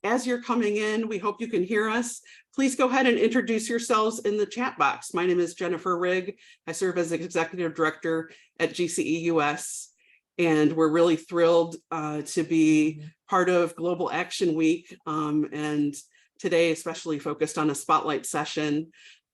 As you're coming in, we hope you can hear us. Please go ahead and introduce yourselves in the chat box. My name is Jennifer Rigg. I serve as Executive Director at GCE-US, and we're really thrilled to be part of Global Action Week, and today especially focused on a spotlight session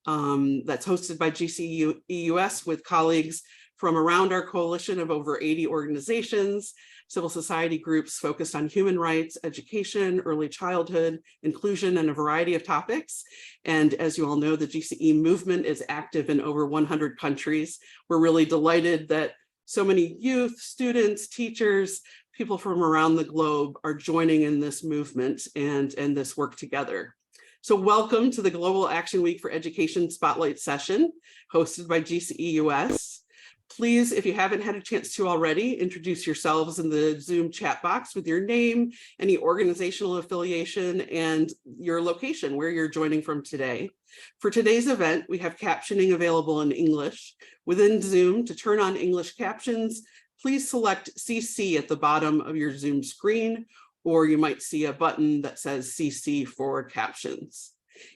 that's hosted by GCE-US with colleagues from around our coalition of over 80 organizations, civil society groups focused on human rights, education, early childhood, inclusion, and a variety of topics. And as you all know, the GCE movement is active in over 100 countries. We're really delighted that so many youth, students, teachers, people from around the globe are joining in this movement and this work together. So welcome to the Global Action Week for Education Spotlight session hosted by GCE-US. Please, if you haven't had a chance to already, introduce yourselves in the Zoom chat box with your name, any organizational affiliation, and your location, where you're joining from today. For today's event, we have captioning available in English. Within Zoom, to turn on English captions, please select CC at the bottom of your Zoom screen, or you might see a button that says CC for captions.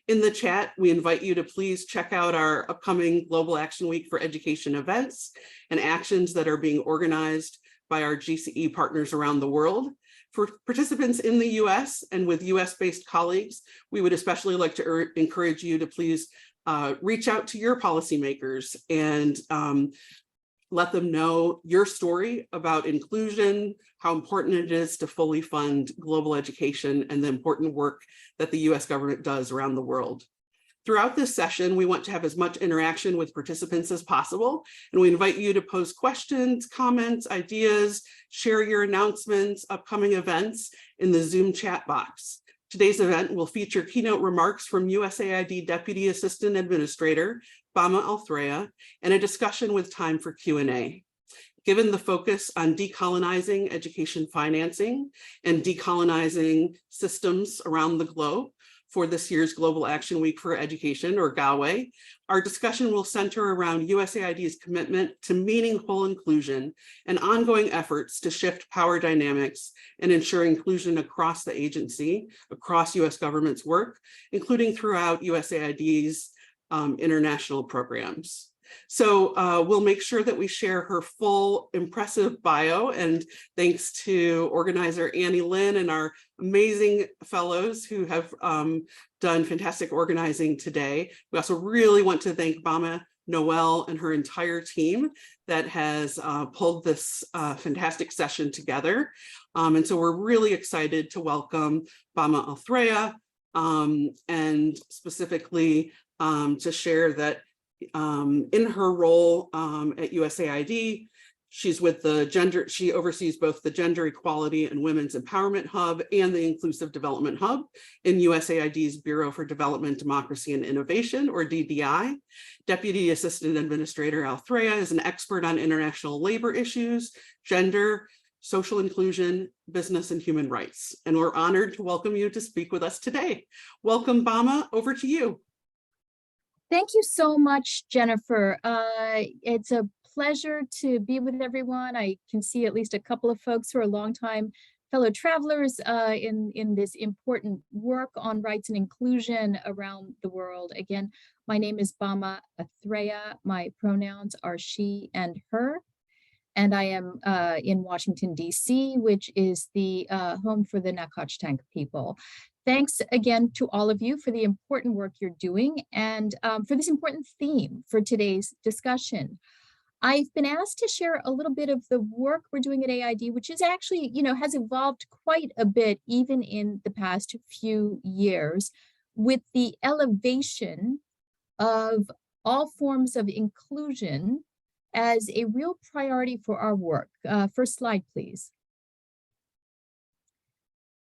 In the chat, we invite you to please check out our upcoming Global Action Week for Education events and actions that are being organized by our GCE partners around the world. For participants in the US and with US-based colleagues, we would especially like to encourage you to please reach out to your policymakers and let them know your story about inclusion, how important it is to fully fund global education, and the important work that the US government does around the world. Throughout this session, we want to have as much interaction with participants as possible, and we invite you to pose questions, comments, ideas, share your announcements, upcoming events in the Zoom chat box. Today's event will feature keynote remarks from USAID Deputy Assistant Administrator, Bama Athreya, and a discussion with time for Q&A. Given the focus on decolonizing education financing and decolonizing systems around the globe for this year's Global Action Week for Education, or GAWE, our discussion will center around USAID's commitment to meaningful inclusion and ongoing efforts to shift power dynamics and ensure inclusion across the agency, across US government's work, including throughout USAID's international programs. So we'll make sure that we share her full impressive bio, and thanks to organizer Annie Lynn and our amazing fellows who have done fantastic organizing today. We also really want to thank Bama Noel and her entire team that has pulled this fantastic session together. And so we're really excited to welcome Bama Athreya and specifically to share that in her role at USAID, she's with the she oversees both the Gender Equality and Women's Empowerment Hub and the Inclusive Development Hub in USAID's Bureau for Development, Democracy, and Innovation, or DDI. Deputy Assistant Administrator Athreya is an expert on international labor issues, gender, social inclusion, business, and human rights. And we're honored to welcome you to speak with us today. Welcome, Bama, over to you. Thank you so much, Jennifer. It's a pleasure to be with everyone. I can see at least a couple of folks who are longtime fellow travelers in this important work on rights and inclusion around the world. Again, my name is Bama Athreya. My pronouns are she and her. And I am in Washington, D.C., which is the home for the Nacotchtank people. Thanks again to all of you for the important work you're doing and for this important theme for today's discussion. I've been asked to share a little bit of the work we're doing at AID, which is actually, has evolved quite a bit even in the past few years, with the elevation of all forms of inclusion as a real priority for our work. First slide, please.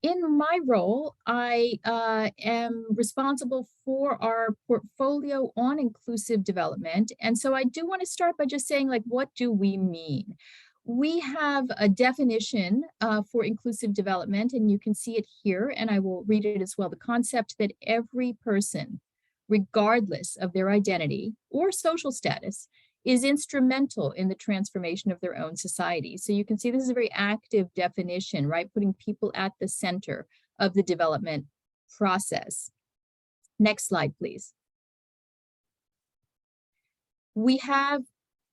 In my role, I am responsible for our portfolio on inclusive development. And so I do want to start by just saying, what do we mean? We have a definition for inclusive development, and you can see it here, and I will read it as well. The concept that every person, regardless of their identity or social status, is instrumental in the transformation of their own society. So you can see this is a very active definition, right? Putting people at the center of the development process. Next slide, please. We have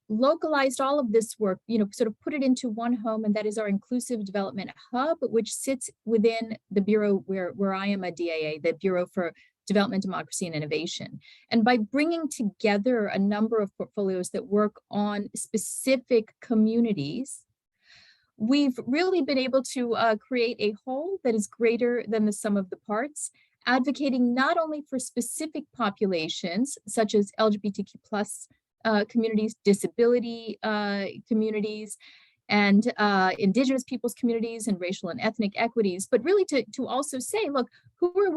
localized all of this work, sort of put it into one home, and that is our Inclusive Development Hub, which sits within the Bureau where I am a DAA, the Bureau for Development, Democracy, and Innovation. And by bringing together a number of portfolios that work on specific communities, we've really been able to create a whole that is greater than the sum of the parts, advocating not only for specific populations, such as LGBTQ plus communities, disability communities, and Indigenous peoples communities, and racial and ethnic equities, but really to also say, look, who do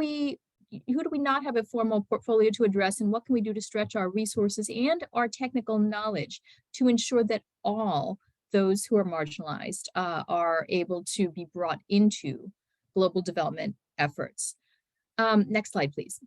we not have a formal portfolio to address, and what can we do to stretch our resources and our technical knowledge to ensure that all those who are marginalized are able to be brought into global development efforts. Next slide, please.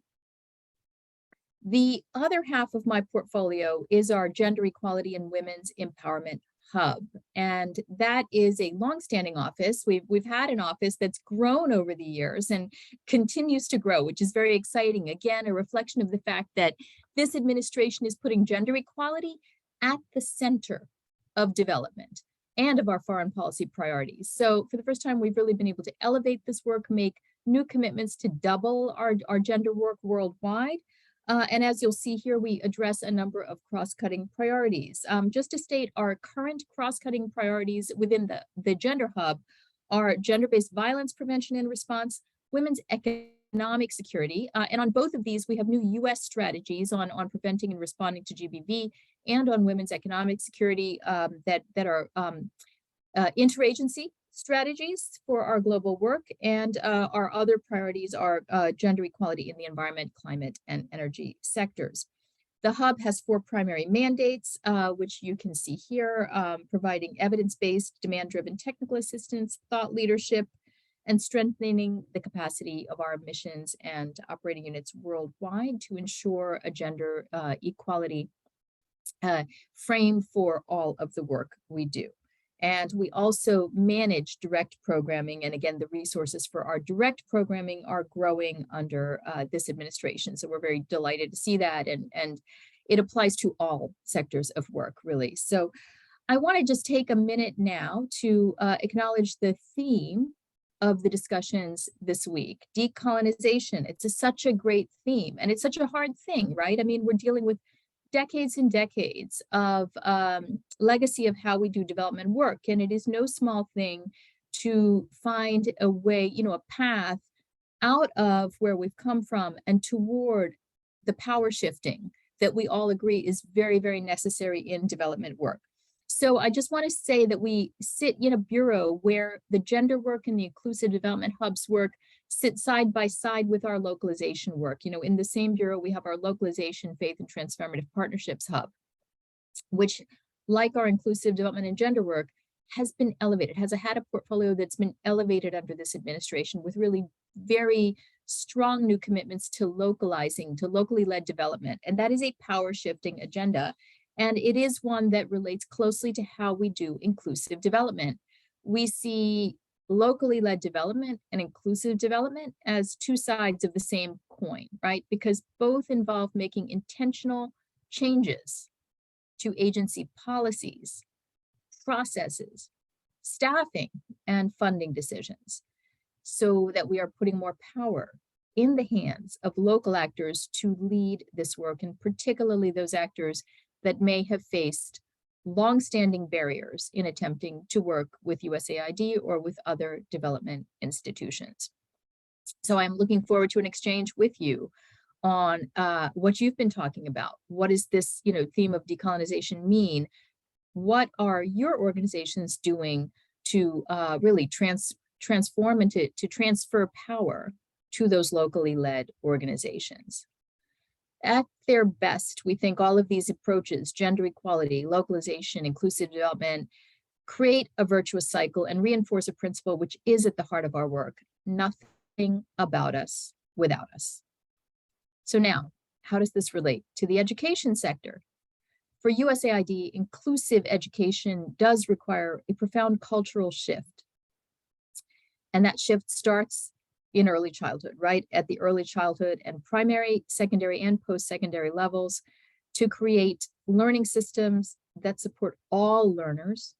The other half of my portfolio is our Gender Equality and Women's Empowerment Hub, and that is a longstanding office. We've had an office that's grown over the years and continues to grow, which is very exciting. Again, a reflection of the fact that this administration is putting gender equality at the center of development and of our foreign policy priorities. So for the first time, we've really been able to elevate this work, make new commitments to double our gender work worldwide. And as you'll see here, we address a number of cross-cutting priorities. Just to state, our current cross-cutting priorities within the Gender Hub are gender-based violence prevention and response, women's economic security, and on both of these, we have new US strategies on preventing and responding to GBV, and on women's economic security that are interagency strategies for our global work, and our other priorities are gender equality in the environment, climate, and energy sectors. The Hub has 4 primary mandates, which you can see here, providing evidence-based, demand-driven technical assistance, thought leadership, and strengthening the capacity of our missions and operating units worldwide to ensure a gender equality frame for all of the work we do. And we also manage direct programming. And again, the resources for our direct programming are growing under this administration. So we're very delighted to see that. And it applies to all sectors of work, really. So I want to just take a minute now to acknowledge the theme of the discussions this week, decolonization. It's such a great theme, and it's such a hard thing, right? I mean, we're dealing with decades and decades of legacy of how we do development work. And it is no small thing to find a way, a path out of where we've come from and toward the power shifting that we all agree is very, very necessary in development work. So I just want to say that we sit in a bureau where the gender work and the Inclusive Development Hubs work sit side by side with our localization work. In the same bureau, we have our Localization, Faith, and Transformative Partnerships Hub, which, like our Inclusive Development and Gender work, has been elevated, has had a portfolio that's been elevated under this administration with really very strong new commitments to localizing, to locally led development. And that is a power shifting agenda. And it is one that relates closely to how we do inclusive development. We see locally led development and inclusive development as 2 sides of the same coin, right? Because both involve making intentional changes to agency policies, processes, staffing, and funding decisions, so that we are putting more power in the hands of local actors to lead this work, and particularly those actors that may have faced longstanding barriers in attempting to work with USAID or with other development institutions. So I'm looking forward to an exchange with you on what you've been talking about. What does this theme of decolonization mean? What are your organizations doing to really transform and to transfer power to those locally led organizations? At their best, we think all of these approaches, gender equality, localization, inclusive development, create a virtuous cycle and reinforce a principle which is at the heart of our work: nothing about us without us. So now, how does this relate to the education sector? For USAID, inclusive education does require a profound cultural shift. And that shift starts in early childhood, right? At the early childhood and primary, secondary, and post-secondary levels to create learning systems that support all learners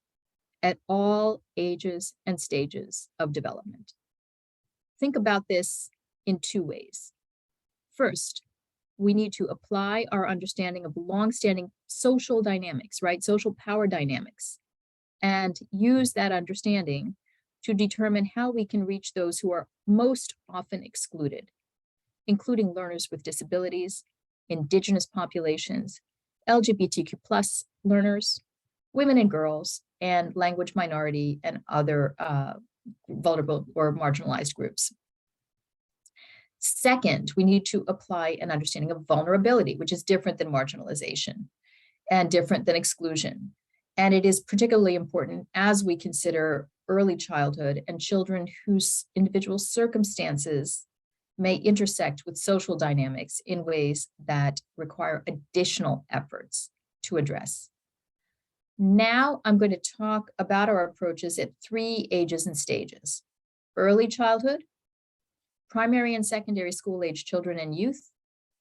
at all ages and stages of development. Think about this in two ways. First, we need to apply our understanding of longstanding social dynamics, right? Social power dynamics, and use that understanding to determine how we can reach those who are most often excluded, including learners with disabilities, Indigenous populations, LGBTQ+ learners, women and girls, and language minority and other vulnerable or marginalized groups. Second, we need to apply an understanding of vulnerability, which is different than marginalization and different than exclusion. And it is particularly important as we consider early childhood and children whose individual circumstances may intersect with social dynamics in ways that require additional efforts to address. Now I'm going to talk about our approaches at 3 ages and stages: early childhood, primary and secondary school age children and youth,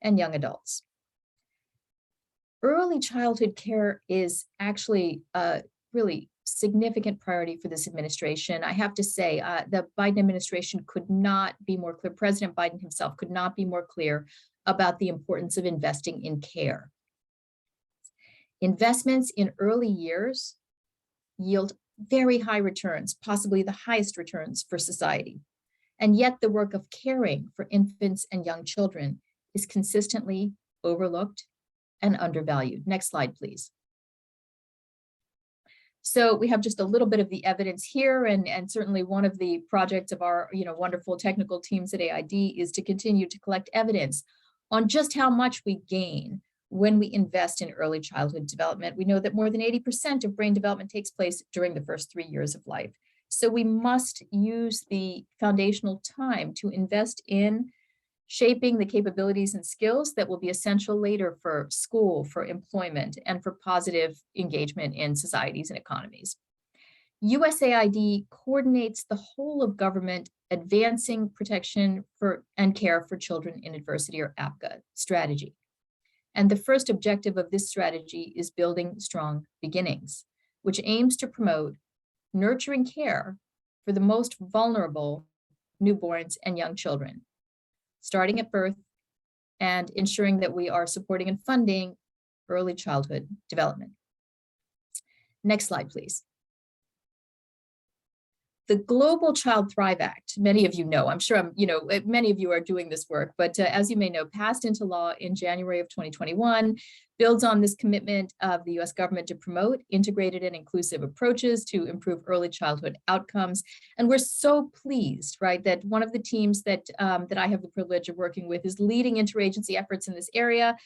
and young adults. Early childhood care is actually a really significant priority for this administration. I have to say, the Biden administration could not be more clear. President Biden himself could not be more clear about the importance of investing in care. Investments in early years yield very high returns, possibly the highest returns for society. And yet the work of caring for infants and young children is consistently overlooked and undervalued. Next slide, please. So we have just a little bit of the evidence here, and certainly one of the projects of our wonderful technical teams at AID is to continue to collect evidence on just how much we gain when we invest in early childhood development. We know that more than 80% of brain development takes place during the first 3 years of life. So we must use the foundational time to invest in shaping the capabilities and skills that will be essential later for school, for employment, and for positive engagement in societies and economies. USAID coordinates the whole of government advancing protection for and care for children in adversity, or APCA strategy. And the first objective of this strategy is building strong beginnings, which aims to promote nurturing care for the most vulnerable newborns and young children, starting at birth and ensuring that we are supporting and funding early childhood development. Next slide, please. The Global Child Thrive Act, many of you know, I'm sure many of you are doing this work, but as you may know, passed into law in January of 2021, builds on this commitment of the US government to promote integrated and inclusive approaches to improve early childhood outcomes. And we're so pleased, right, that one of the teams that I have the privilege of working with is leading interagency efforts in this area,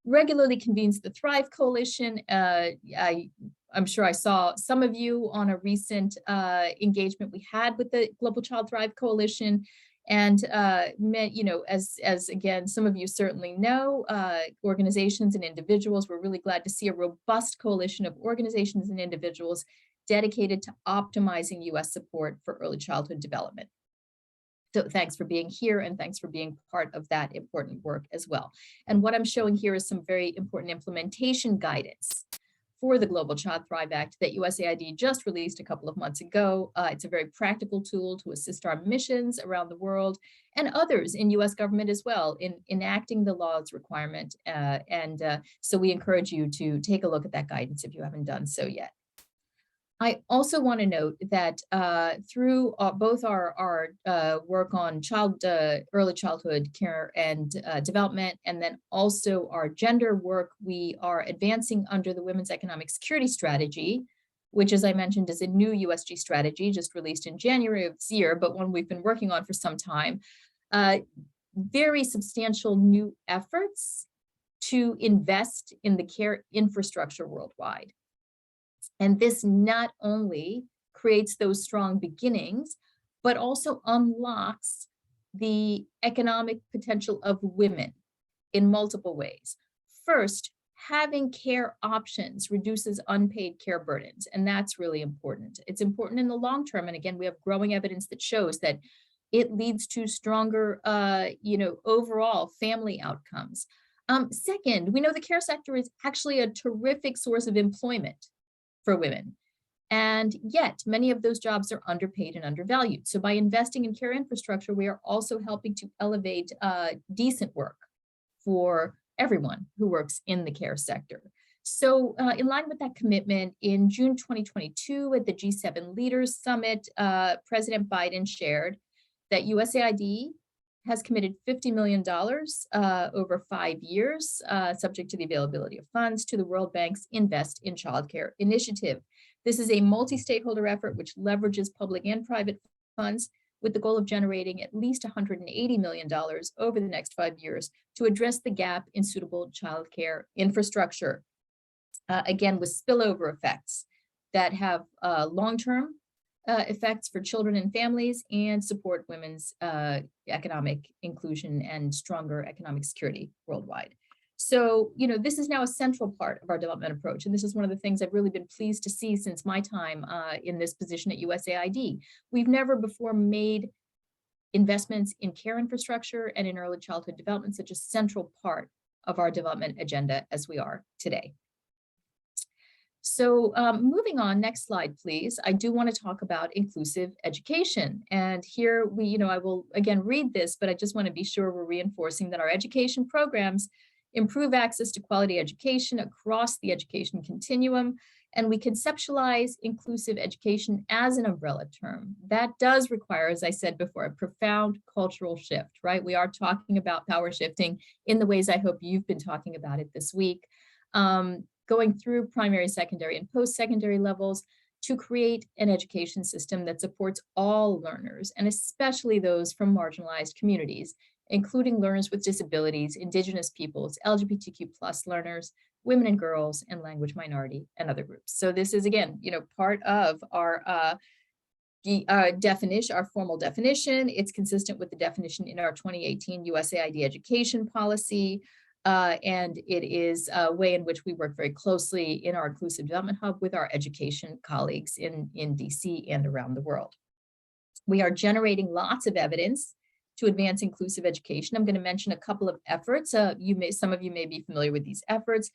regularly convenes the Thrive Coalition. I'm sure I saw some of you on a recent engagement we had with the Global Child Thrive Coalition. And, as again, some of you certainly know, organizations and individuals, we're really glad to see a robust coalition of organizations and individuals dedicated to optimizing US support for early childhood development. So thanks for being here, and thanks for being part of that important work as well. And what I'm showing here is some very important implementation guidance for the Global Child Thrive Act that USAID just released a couple of months ago. It's a very practical tool to assist our missions around the world and others in US government as well in enacting the law's requirement. So we encourage you to take a look at that guidance if you haven't done so yet. I also want to note that through both our work on early childhood care and development, and then also our gender work, we are advancing under the Women's Economic Security Strategy, which, as I mentioned, is a new USG strategy just released in January of this year, but one we've been working on for some time. Very substantial new efforts to invest in the care infrastructure worldwide. And this not only creates those strong beginnings, but also unlocks the economic potential of women in multiple ways. First, having care options reduces unpaid care burdens, and that's really important. It's important in the long term. And again, we have growing evidence that shows that it leads to stronger, overall family outcomes. Second, we know the care sector is actually a terrific source of employment for women. And yet many of those jobs are underpaid and undervalued. So by investing in care infrastructure, we are also helping to elevate decent work for everyone who works in the care sector. So in line with that commitment, in June 2022 at the G7 Leaders Summit, President Biden shared that USAID has committed $50 million over 5 years, subject to the availability of funds, to the World Bank's Invest in Childcare initiative. This is a multi-stakeholder effort which leverages public and private funds with the goal of generating at least $180 million over the next 5 years to address the gap in suitable childcare infrastructure. Again, with spillover effects that have long-term effects for children and families and support women's economic inclusion and stronger economic security worldwide. So, this is now a central part of our development approach. And this is one of the things I've really been pleased to see since my time in this position at USAID. We've never before made investments in care infrastructure and in early childhood development such a central part of our development agenda as we are today. So moving on, next slide, please. I do want to talk about inclusive education. And here I will again read this, but I just want to be sure we're reinforcing that our education programs improve access to quality education across the education continuum. And we conceptualize inclusive education as an umbrella term. That does require, as I said before, a profound cultural shift, right? We are talking about power shifting in the ways I hope you've been talking about it this week. Going through primary, secondary, and post-secondary levels to create an education system that supports all learners, and especially those from marginalized communities, including learners with disabilities, Indigenous peoples, LGBTQ+ learners, women and girls, and language minority and other groups. So this is, again, part of our definition, our formal definition. It's consistent with the definition in our 2018 USAID education policy. And it is a way in which we work very closely in our Inclusive Development Hub with our education colleagues in DC and around the world. We are generating lots of evidence to advance inclusive education. I'm going to mention a couple of efforts. Some of you may be familiar with these efforts,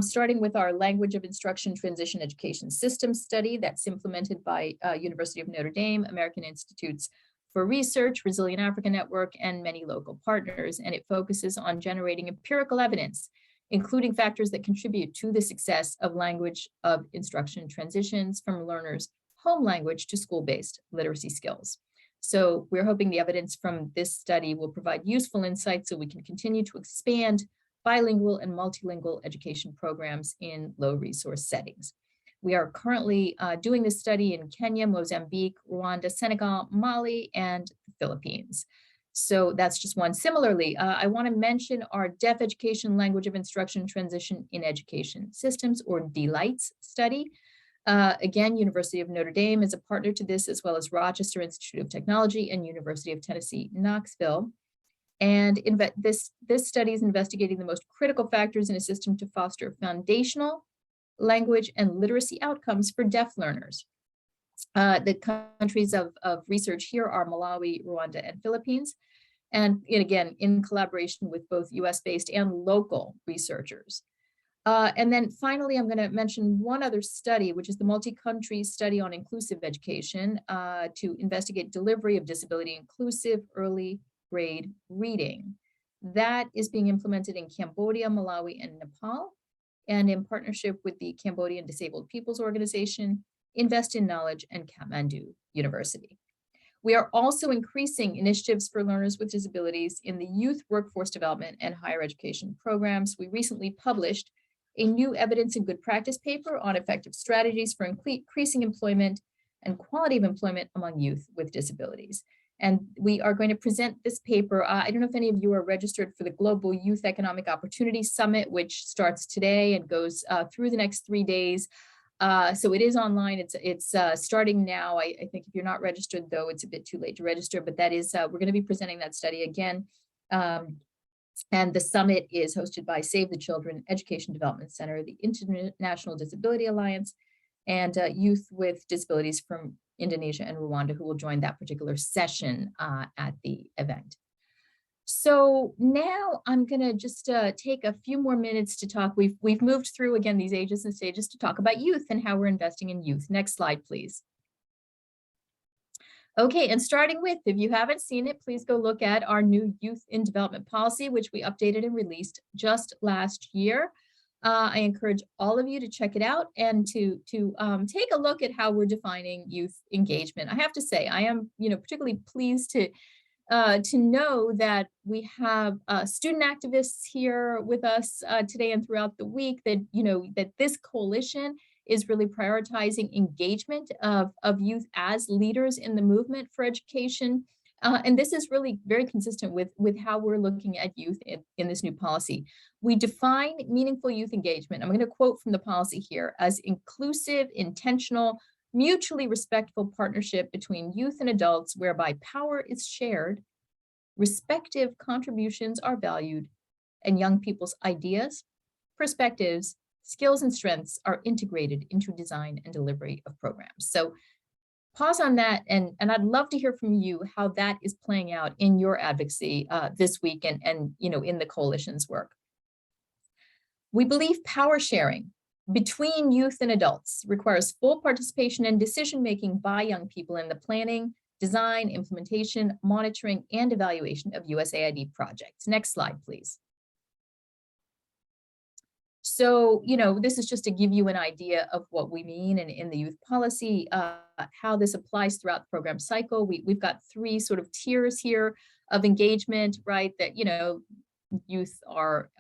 starting with our Language of Instruction Transition Education System study that's implemented by University of Notre Dame, American Institutes for Research, Resilient Africa Network, and many local partners. And it focuses on generating empirical evidence, including factors that contribute to the success of language of instruction transitions from learners' home language to school-based literacy skills. So we're hoping the evidence from this study will provide useful insights so we can continue to expand bilingual and multilingual education programs in low-resource settings. We are currently doing this study in Kenya, Mozambique, Rwanda, Senegal, Mali, and the Philippines. So that's just one. Similarly, I want to mention our Deaf Education Language of Instruction Transition in Education Systems, or DLITES study. Again, University of Notre Dame is a partner to this, as well as Rochester Institute of Technology and University of Tennessee, Knoxville. And this study is investigating the most critical factors in a system to foster foundational language and literacy outcomes for deaf learners. The countries of research here are Malawi, Rwanda, and Philippines. And again, in collaboration with both US-based and local researchers. And then finally, I'm going to mention one other study, which is the multi-country study on inclusive education to investigate delivery of disability inclusive early grade reading. That is being implemented in Cambodia, Malawi, and Nepal, and in partnership with the Cambodian Disabled Peoples Organization, Invest in Knowledge, and Kathmandu University. We are also increasing initiatives for learners with disabilities in the youth workforce development and higher education programs. We recently published a new evidence and good practice paper on effective strategies for increasing employment and quality of employment among youth with disabilities. And we are going to present this paper. I don't know if any of you are registered for the Global Youth Economic Opportunity Summit, which starts today and goes through the next 3 days. So it is online. It's starting now. I think if you're not registered, though, it's a bit too late to register. But that is, we're going to be presenting that study again. And the summit is hosted by Save the Children Education Development Center, the International Disability Alliance, and Youth with Disabilities from Indonesia, and Rwanda, who will join that particular session at the event. So now I'm going to just take a few more minutes to talk. We've moved through, again, these ages and stages to talk about youth and how we're investing in youth. Next slide, please. Okay, and starting with, if you haven't seen it, please go look at our new Youth in Development Policy, which we updated and released just last year. I encourage all of you to check it out and to take a look at how we're defining youth engagement. I have to say, I am particularly pleased to know that we have student activists here with us today and throughout the week, that that this coalition is really prioritizing engagement of youth as leaders in the movement for education. And this is really very consistent with how we're looking at youth in this new policy. We define meaningful youth engagement, I'm going to quote from the policy here, as inclusive, intentional, mutually respectful partnership between youth and adults whereby power is shared, respective contributions are valued, and young people's ideas, perspectives, skills, and strengths are integrated into design and delivery of programs. So pause on that, and I'd love to hear from you how that is playing out in your advocacy this week and in the coalition's work. We believe power sharing between youth and adults requires full participation and decision-making by young people in the planning, design, implementation, monitoring, and evaluation of USAID projects. Next slide, please. So, this is just to give you an idea of what we mean in the youth policy, how this applies throughout the program cycle. We've got three sort of tiers here of engagement, right? That, youth are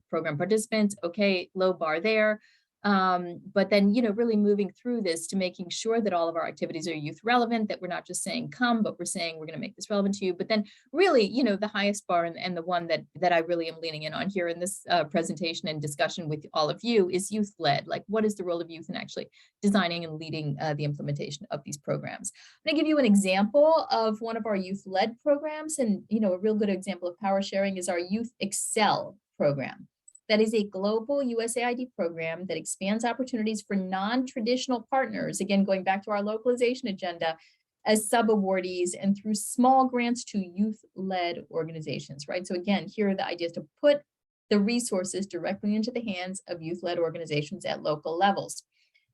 program participants, okay, low bar there. But then, really moving through this to making sure that all of our activities are youth relevant, that we're not just saying come, but we're saying we're going to make this relevant to you. But then really, the highest bar and the one that I really am leaning in on here in this presentation and discussion with all of you is youth-led. Like, what is the role of youth in actually designing and leading the implementation of these programs? I'm going to give you an example of one of our youth-led programs. And, a real good example of power sharing is our Youth Excel program. That is a global USAID program that expands opportunities for non-traditional partners, again, going back to our localization agenda, as sub-awardees and through small grants to youth-led organizations, right? So again, here are the ideas to put the resources directly into the hands of youth-led organizations at local levels.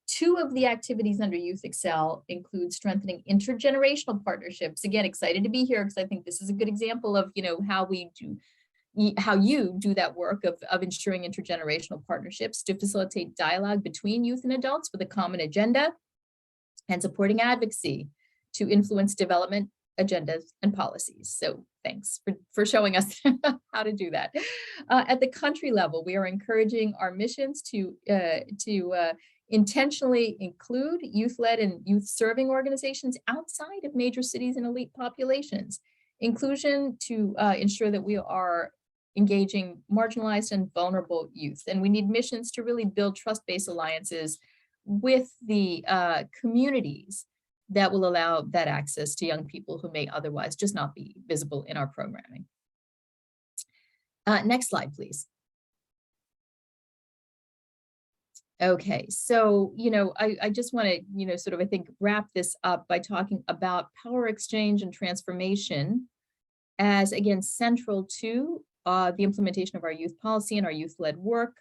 Two of the activities under Youth Excel include strengthening intergenerational partnerships. Again, excited to be here because I think this is a good example of, how you do that work of ensuring intergenerational partnerships to facilitate dialogue between youth and adults with a common agenda, and supporting advocacy to influence development agendas and policies. So thanks for showing us how to do that. At the country level, we are encouraging our missions to intentionally include youth-led and youth-serving organizations outside of major cities and elite populations. Inclusion to ensure that we are engaging marginalized and vulnerable youth. And we need missions to really build trust-based alliances with the communities that will allow that access to young people who may otherwise just not be visible in our programming. Next slide, please. Okay, so, I just want to, sort of, I think, wrap this up by talking about power exchange and transformation as, again, central to the implementation of our youth policy and our youth-led work,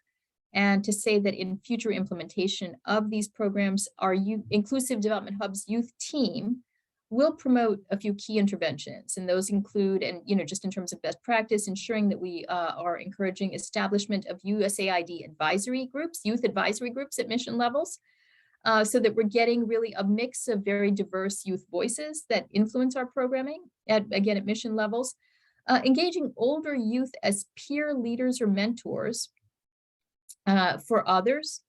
and to say that in future implementation of these programs, our Inclusive Development Hub's youth team will promote a few key interventions, and those include, and just in terms of best practice, ensuring that we are encouraging establishment of USAID advisory groups, youth advisory groups at mission levels, so that we're getting really a mix of very diverse youth voices that influence our programming at mission levels. Engaging older youth as peer leaders or mentors for others,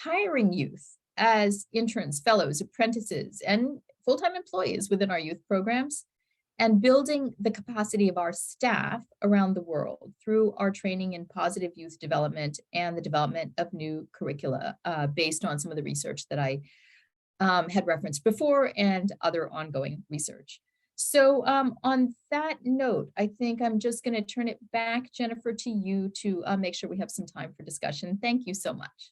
hiring youth as interns, fellows, apprentices, and full-time employees within our youth programs, and building the capacity of our staff around the world through our training in positive youth development and the development of new curricula based on some of the research that I had referenced before and other ongoing research. So on that note, I think I'm just going to turn it back, Jennifer, to you to make sure we have some time for discussion. Thank you so much.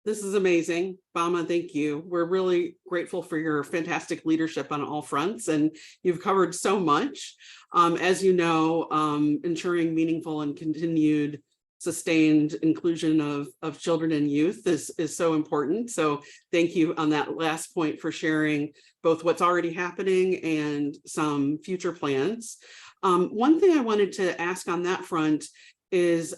This is amazing. Bama, thank you. We're really grateful for your fantastic leadership on all fronts, and you've covered so much. As you know, ensuring meaningful and continued sustained inclusion of children and youth is so important. So thank you on that last point for sharing both what's already happening and some future plans. One thing I wanted to ask on that front is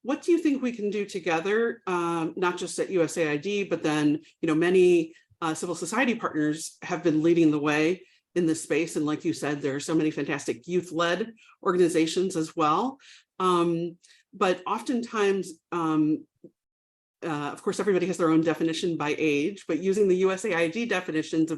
what do you think we can do together, not just at USAID, but then, many civil society partners have been leading the way in this space. And like you said, there are so many fantastic youth-led organizations as well. But oftentimes, of course, everybody has their own definition by age, but using the USAID definitions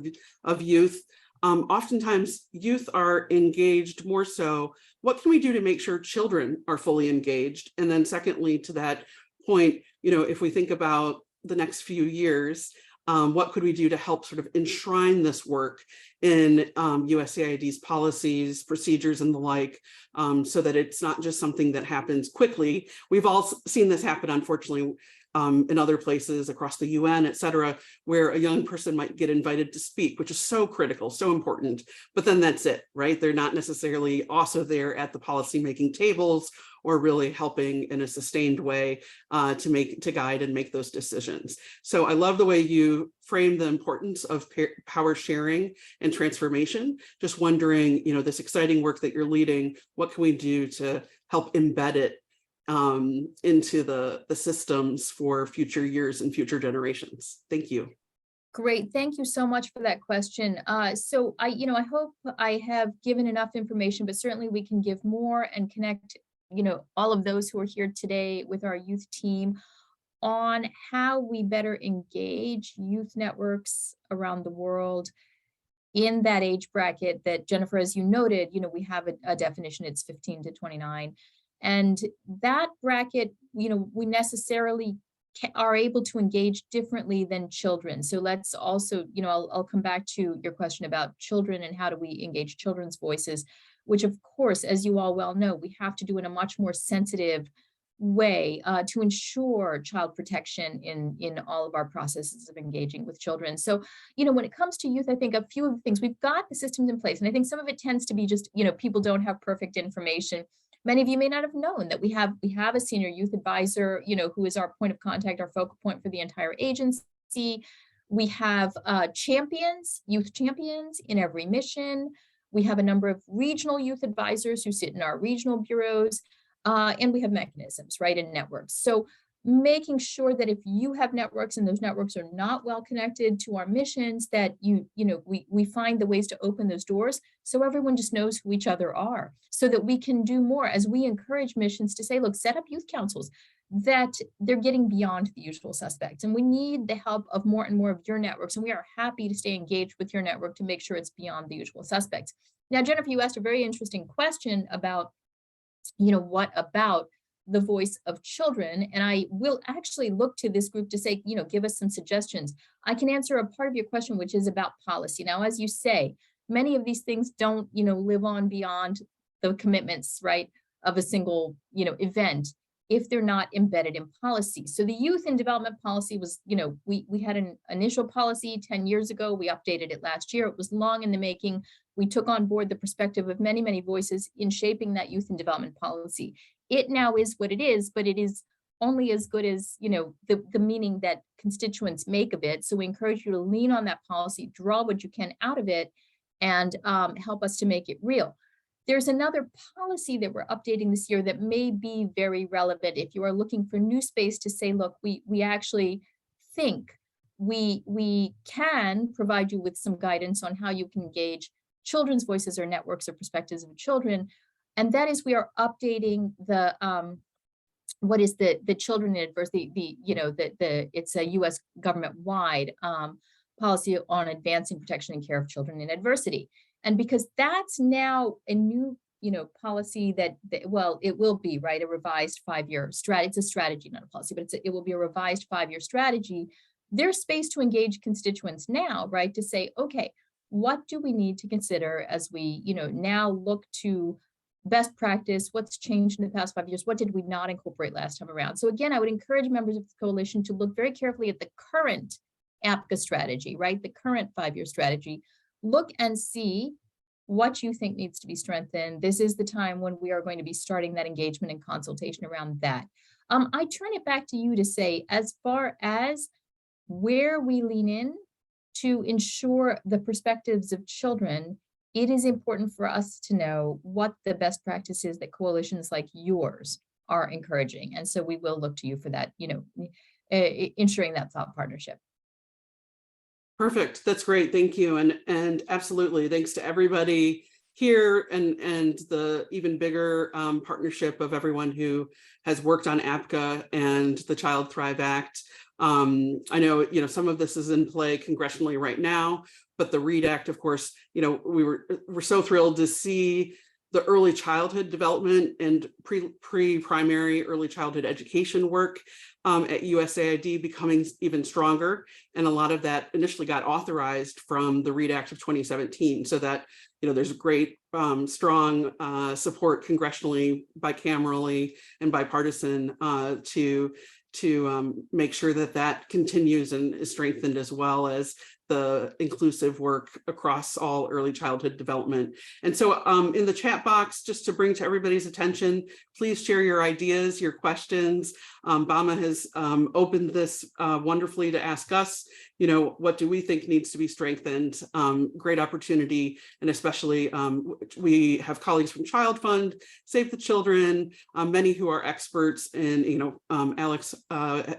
of youth, oftentimes youth are engaged more so. What can we do to make sure children are fully engaged? And then secondly, to that point, if we think about the next few years, what could we do to help sort of enshrine this work in USAID's policies, procedures, and the like, so that it's not just something that happens quickly. We've all seen this happen, unfortunately, in other places across the UN, et cetera, where a young person might get invited to speak, which is so critical, so important, but then that's it, right? They're not necessarily also there at the policymaking tables or really helping in a sustained way to guide and make those decisions. So I love the way you frame the importance of power sharing and transformation. Just wondering, this exciting work that you're leading, what can we do to help embed it into the systems for future years and future generations? Thank you. Great, thank you so much for that question. So I hope I have given enough information, but certainly we can give more and connect, all of those who are here today with our youth team on how we better engage youth networks around the world in that age bracket that Jennifer, as you noted, we have a definition, it's 15 to 29. And that bracket, we necessarily are able to engage differently than children. So let's also, I'll come back to your question about children and how do we engage children's voices, which of course, as you all well know, we have to do in a much more sensitive way to ensure child protection in all of our processes of engaging with children. So, when it comes to youth, I think a few of the things, we've got the systems in place, and I think some of it tends to be just, people don't have perfect information. Many of you may not have known that we have a senior youth advisor, who is our point of contact, our focal point for the entire agency. We have youth champions in every mission. We have a number of regional youth advisors who sit in our regional bureaus, and we have mechanisms, right, and networks. So making sure that if you have networks and those networks are not well connected to our missions, that we find the ways to open those doors so everyone just knows who each other are, so that we can do more as we encourage missions to say, look, set up youth councils, that they're getting beyond the usual suspects. And we need the help of more and more of your networks. And we are happy to stay engaged with your network to make sure it's beyond the usual suspects. Now, Jennifer, you asked a very interesting question about, what about the voice of children? And I will actually look to this group to say, give us some suggestions. I can answer a part of your question, which is about policy. Now, as you say, many of these things don't, live on beyond the commitments, right, of a single, event, if they're not embedded in policy. So the youth and development policy was, we had an initial policy 10 years ago. We updated it last year. It was long in the making. We took on board the perspective of many, many voices in shaping that youth and development policy. It now is what it is, but it is only as good as, the meaning that constituents make of it. So we encourage you to lean on that policy, draw what you can out of it, and help us to make it real. There's another policy that we're updating this year that may be very relevant if you are looking for new space to say, look, we actually think we can provide you with some guidance on how you can engage children's voices or networks or perspectives of children. And that is, we are updating the what is the children in adversity, it's a US government-wide policy on advancing protection and care of children in adversity. And because that's now a new, policy that, well, it will be, right, a revised 5-year strategy. It's a strategy, not a policy, but it will be a revised 5-year strategy. There's space to engage constituents now, right, to say, okay, what do we need to consider as we, now look to best practice, what's changed in the past 5 years, what did we not incorporate last time around. So again, I would encourage members of the coalition to look very carefully at the current APCA strategy, right? The current 5-year strategy. Look and see what you think needs to be strengthened. This is the time when we are going to be starting that engagement and consultation around that. I turn it back to you to say, as far as where we lean in to ensure the perspectives of children, it is important for us to know what the best practices that coalitions like yours are encouraging. And so we will look to you for that, ensuring that thought partnership. Perfect. That's great. Thank you. And absolutely, thanks to everybody here and the even bigger partnership of everyone who has worked on APCA and the Child Thrive Act. I know, some of this is in play congressionally right now, but the READ Act, of course, we're so thrilled to see the early childhood development and pre-primary early childhood education work at USAID becoming even stronger. And a lot of that initially got authorized from the READ Act of 2017, so that there's great strong support congressionally, bicamerally, and bipartisan to make sure that continues and is strengthened, as well as the inclusive work across all early childhood development. And so in the chat box, just to bring to everybody's attention, please share your ideas, your questions. Bama has opened this wonderfully to ask us, what do we think needs to be strengthened? Great opportunity. And especially we have colleagues from Child Fund, Save the Children, many who are experts in, Alex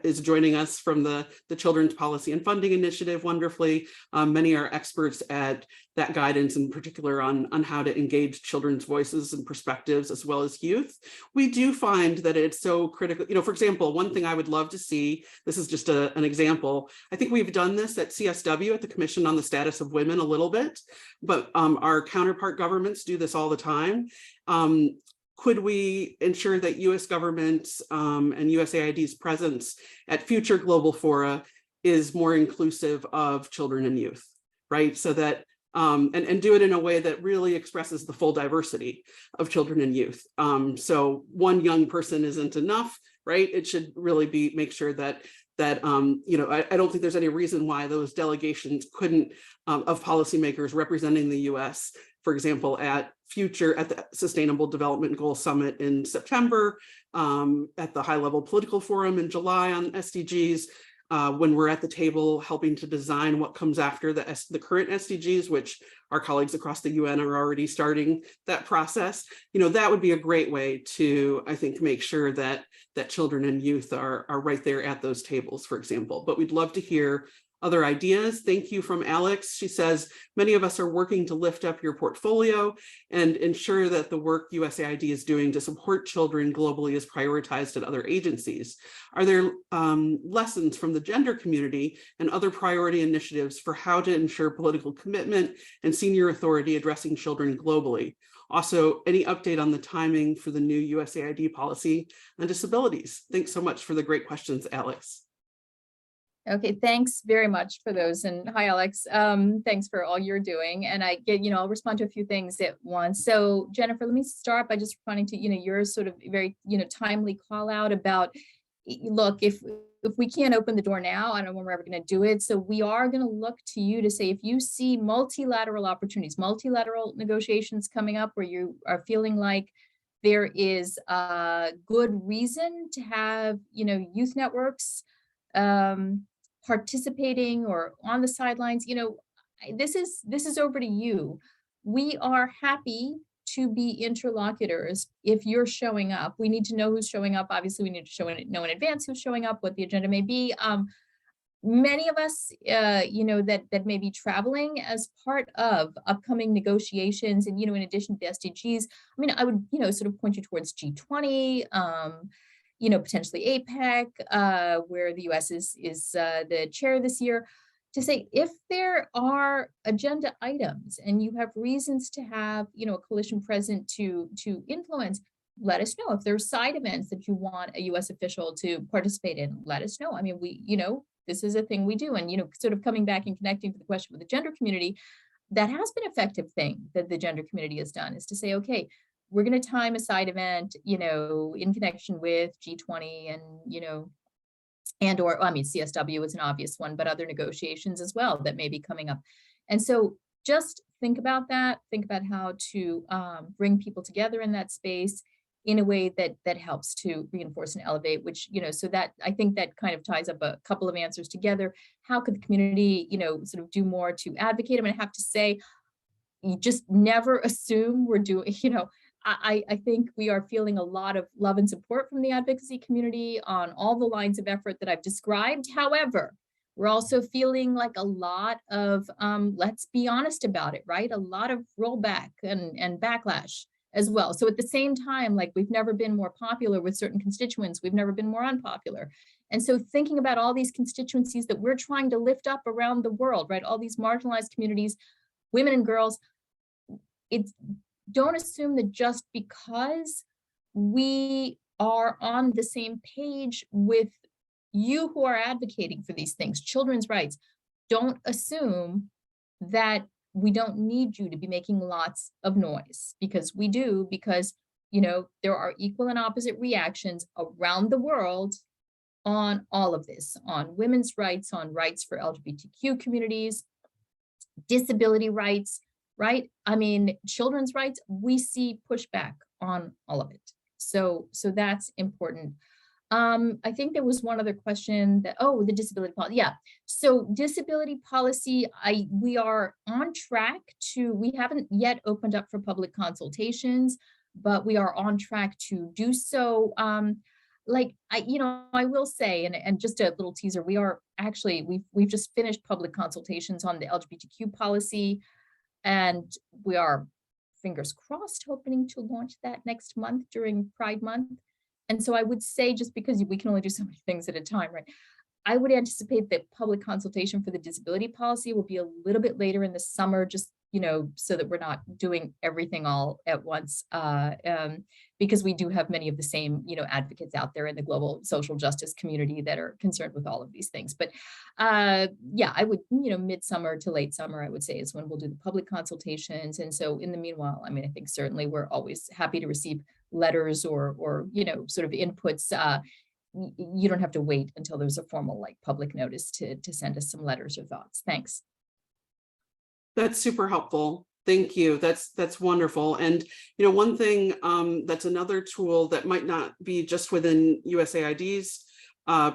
is joining us from the Children's Policy and Funding Initiative wonderfully. Many are experts at that guidance, in particular on how to engage children's voices and perspectives, as well as youth. We do find that it's so critical. For example, one thing I would love to see, this is just an example. I think we've done this at CSW, at the Commission on the Status of Women, a little bit, but our counterpart governments do this all the time. Could we ensure that U.S. governments and USAID's presence at future global fora is more inclusive of children and youth, right? So that and do it in a way that really expresses the full diversity of children and youth. So one young person isn't enough, right? It should really be make sure that I don't think there's any reason why those delegations couldn't of policymakers representing the U.S., for example, at the Sustainable Development Goal Summit in September, at the High Level Political Forum in July on SDGs, when we're at the table helping to design what comes after the current SDGs, which our colleagues across the UN are already starting that process. That would be a great way to, I think, make sure that children and youth are right there at those tables, for example. But we'd love to hear other ideas. Thank you from Alex. She says, many of us are working to lift up your portfolio and ensure that the work USAID is doing to support children globally is prioritized at other agencies. Are there lessons from the gender community and other priority initiatives for how to ensure political commitment and senior authority addressing children globally? Also, any update on the timing for the new USAID policy on disabilities? Thanks so much for the great questions, Alex. Okay, thanks very much for those. And hi, Alex. Thanks for all you're doing. And I'll respond to a few things at once. So Jennifer, let me start by just responding to, your sort of very, timely call out about, look, if we can't open the door now, I don't know when we're ever going to do it. So we are going to look to you to say, if you see multilateral opportunities, multilateral negotiations coming up where you are feeling like there is a good reason to have, youth networks, participating or on the sidelines, this is over to you. We are happy to be interlocutors if you're showing up. We need to know who's showing up. Obviously, we need to know in advance who's showing up, what the agenda may be. Many of us, that may be traveling as part of upcoming negotiations, and in addition to the SDGs, I would sort of point you towards G20. Potentially APEC, where the US is the chair this year, to say if there are agenda items and you have reasons to have, a coalition present to influence, let us know. If there's side events that you want a US official to participate in, let us know. This is a thing we do. And, sort of coming back and connecting to the question with the gender community, that has been an effective thing that the gender community has done, is to say, okay, we're going to time a side event, in connection with G20 and, and or, I mean, CSW is an obvious one, but other negotiations as well that may be coming up. And so just think about that, think about how to bring people together in that space in a way that helps to reinforce and elevate, which, so that I think that kind of ties up a couple of answers together. How could the community, sort of do more to advocate? I'm going to have to say, you just never assume we're doing, I think we are feeling a lot of love and support from the advocacy community on all the lines of effort that I've described. However, we're also feeling like a lot of, let's be honest about it, right? A lot of rollback and backlash as well. So at the same time, like we've never been more popular with certain constituents, we've never been more unpopular. And so thinking about all these constituencies that we're trying to lift up around the world, right? All these marginalized communities, women and girls, don't assume that just because we are on the same page with you who are advocating for these things, children's rights, don't assume that we don't need you to be making lots of noise, because we do, because, there are equal and opposite reactions around the world on all of this, on women's rights, on rights for LGBTQ communities, disability rights, right? I mean, children's rights, we see pushback on all of it. So that's important. I think there was one other question that, the disability policy. Yeah. So disability policy, we are on track we haven't yet opened up for public consultations, but we are on track to do so. I will say, and just a little teaser, we are actually, we've just finished public consultations on the LGBTQ policy. And we are, fingers crossed, hoping to launch that next month during Pride Month. And so I would say, just because we can only do so many things at a time, right? I would anticipate that public consultation for the disability policy will be a little bit later in the summer, just, so that we're not doing everything all at once, because we do have many of the same, advocates out there in the global social justice community that are concerned with all of these things. But yeah, I would, midsummer to late summer, I would say, is when we'll do the public consultations. And so in the meanwhile, I mean, I think certainly we're always happy to receive letters or sort of inputs. You don't have to wait until there's a formal public notice to send us some letters or thoughts. Thanks. That's super helpful. Thank you. That's wonderful. And one thing that's another tool that might not be just within USAID's